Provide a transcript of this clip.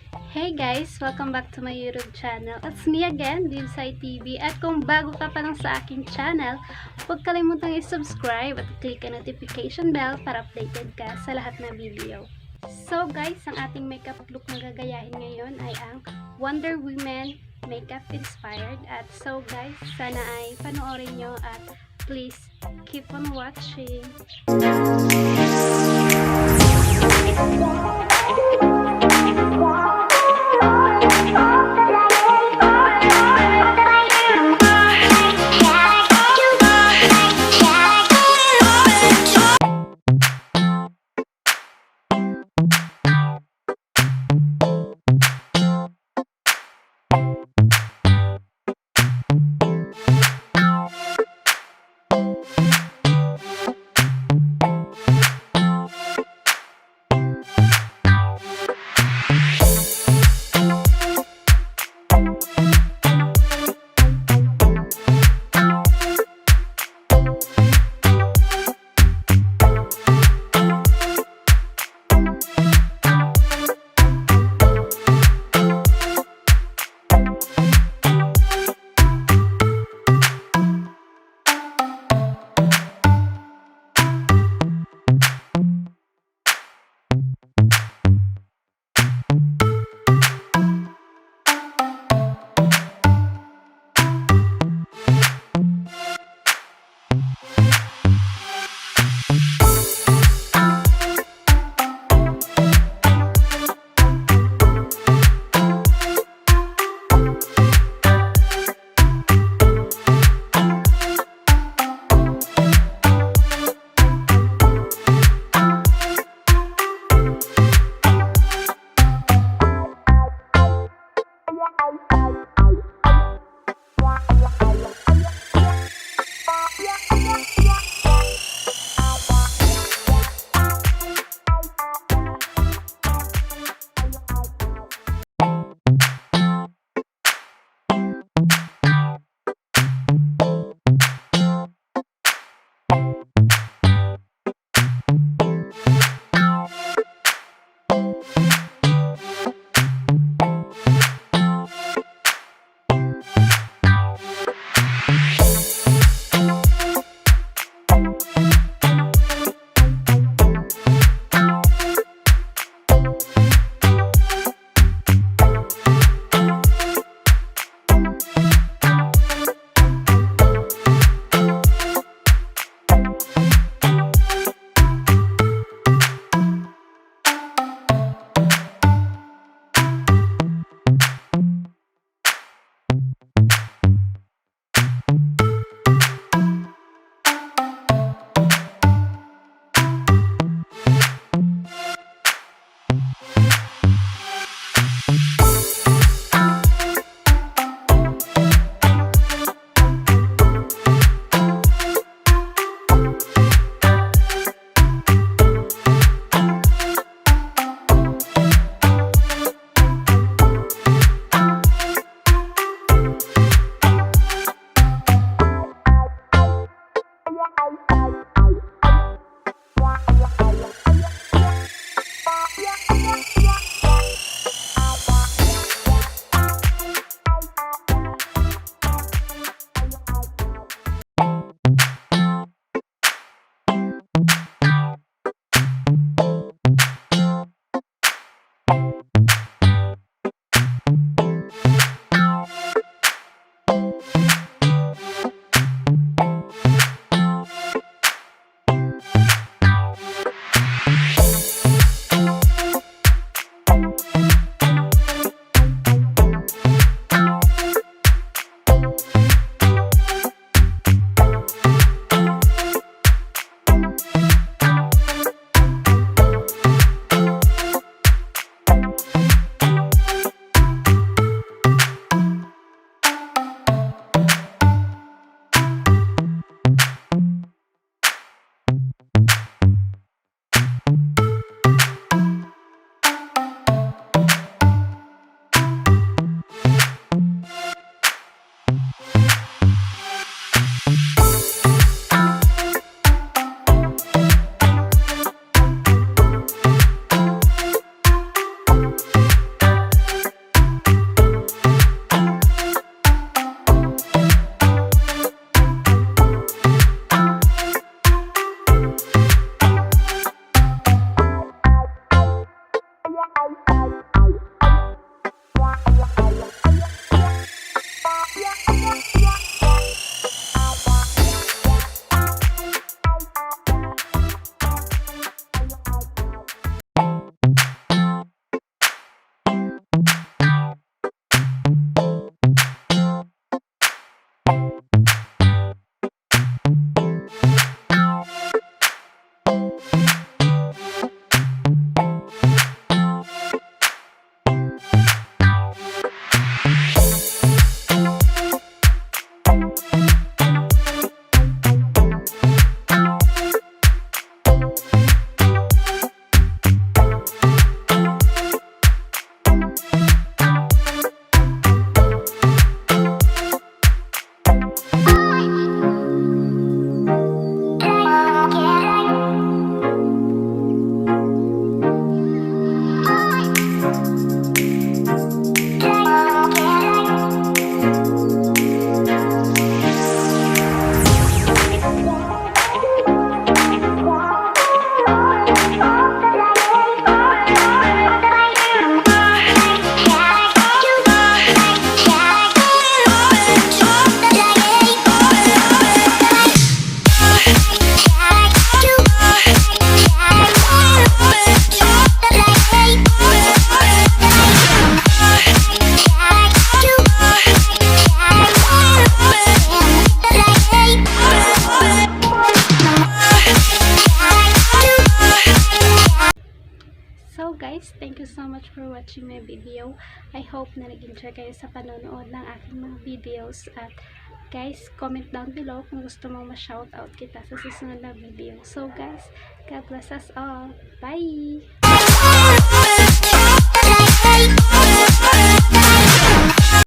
Hey guys! Welcome back to my YouTube channel. It's me again, Divsai TV. At kung bago ka pa lang sa aking channel, huwag kalimutang i-subscribe at click ang notification bell para updated ka sa lahat ng video. So guys, ang ating makeup look na gagayahin ngayon ay ang Wonder Woman Makeup Inspired. At so guys, sana ay panoorin nyo at please keep on watching. much for watching my video. I hope na nag-enjoy kayo sa panonood ng aking mga videos. At guys, comment down below kung gusto mong ma-shoutout kita sa susunod na video. So guys, God bless us all. Bye!